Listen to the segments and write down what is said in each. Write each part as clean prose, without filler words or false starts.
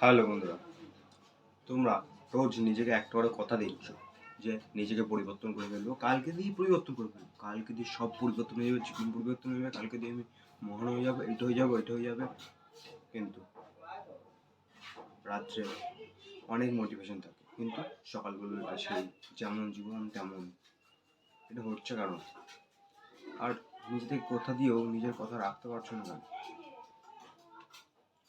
Hello বন্ধুরা, তোমরা রোজ নিজেকে একটা করে কথা দিচ্ছ যে নিজেকে পরিবর্তন করে ফেলবো, কালকে দিয়েই পরিবর্তন করে ফেলবো, কালকে দিয়ে সব পরিবর্তন হয়ে যাবে, জীবন পরিবর্তন হয়ে যাবে, কালকে দিয়ে আমি মহান হয়ে যাবো, এটা হয়ে যাবো, এটা হয়ে যাবে। কিন্তু রাত্রে অনেক মোটিভেশন থাকে, কিন্তু সকালগুলো সেই যেমন জীবন তেমন। এটা হচ্ছে কারণ আর নিজেদের কথা দিয়েও নিজের কথা রাখতে পারছো না কেন?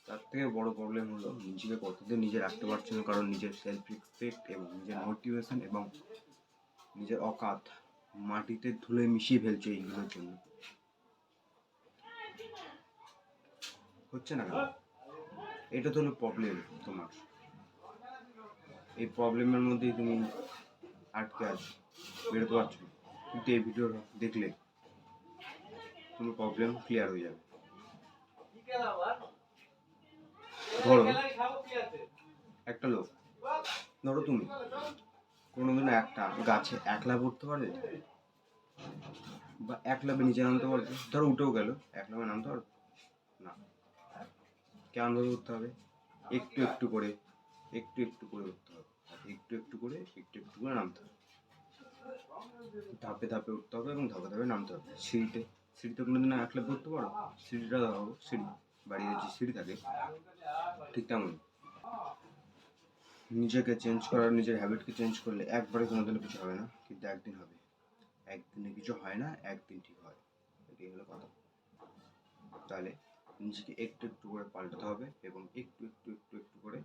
তার থেকে বড় প্রবলেম হলো নিজেকে কতদিন নিজে রাখতে পারছে না, কারণ নিজের সেলফ রেসপেক্ট এবং নিজের মোটিভেশন এবং নিজের অকাত মাটিতে ধুলে মিশিয়ে ফেলছে এইগুলোর জন্য। হচ্ছে না কেন? এটা তো হলো প্রবলেম তোমার। এই প্রবলেমের মধ্যেই তুমি আটকে আছো, বেরোতে পারছো না। কিন্তু এই ভিডিও দেখলে তোমার প্রবলেম ক্লিয়ার হয়ে যাবে। ধরো একটা লোক, ধরো তুমি কোনোদিন একটা গাছে একলা পড়তে পারবে, বা একলাবে নিচে নামতে পারবে? ধরো উঠেও গেল, একলাবে নামতে পারবে না। কেমন ভাবে উঠতে হবে? একটু একটু করে, একটু একটু করে উঠতে হবে, একটু একটু করে, একটু একটু করে নামতে হবে। ধাপে ধাপে উঠতে হবে এবং ধাপে ধাপে নামতে হবে। সিঁড়িতে কোনোদিন একলা উঠতে পারো? সিঁড়িটা ধরো, বাড়িতে যে সিঁড়ি থাকে ঠিক তেমন। নিজেকে চেঞ্জ করার, নিজের হ্যাবিটকে চেঞ্জ করলে একবারে কোনোদিনও কিছু হবে না, কিন্তু একদিন হবে। একদিনে কিছু হয় না, একদিন ঠিক হয়, এটাই হলো কথা। তাহলে নিজেকে একটু একটু করে পাল্টাতে হবে এবং একটু একটু একটু একটু করে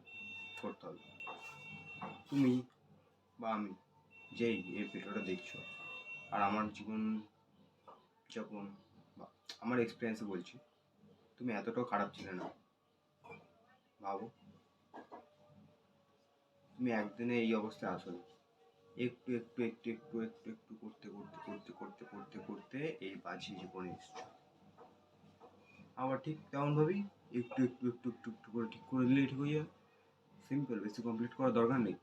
করতে হবে। তুমি বা আমি যেই এই ভিডিওটা দেখছো, আর আমার জীবন যাপন বা আমার এক্সপিরিয়েন্সে বলছি, তুমি এতটাও খারাপ ছিলে না। ভাবো, তুমি একদিনে এই অবস্থায় আসো না। একটু একটু একটু একটু একটু একটু করতে করতে করতে করতে করতে করতে এই বাজে জীবনে এসছো। আবার ঠিক তেমনভাবেই একটু একটু একটু একটু একটু করে ঠিক করে দিলেই ঠিক হয়ে যাবে। সিম্পল, বেশি কমপ্লিট করার দরকার নেই।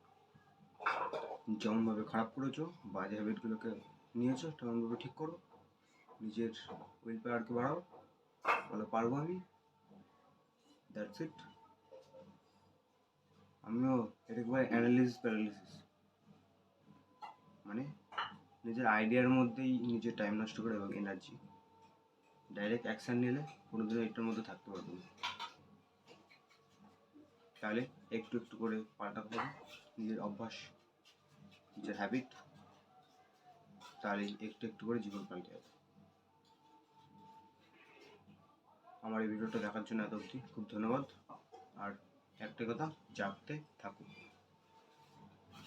যেমনভাবে খারাপ করেছো, বাজে হ্যাবিটগুলোকে নিয়েছো, তেমনভাবে ঠিক করো, নিজের উইল পাওয়ারকে বাড়াও, বলো পারবো আমি, দ্যাটস ইট। আমিও এটাকে বলে অ্যানালিসিস প্যারালিসিস, মানে নিজের আইডিয়ার মধ্যেই নিজের টাইম নষ্ট করে এবং এনার্জি। ডাইরেক্ট অ্যাকশান নিলে কোনোদিনও এটার মধ্যে থাকতে পারবো না। তাহলে একটু একটু করে পাল্টাতে হবে নিজের অভ্যাস, নিজের হ্যাবিট, তাহলে একটু একটু করে জীবন পাল্টে যাবে। আমার এই ভিডিওটা দেখার জন্য এত অবধি খুব ধন্যবাদ। আর একটা কথা, জাগতে থাকুন।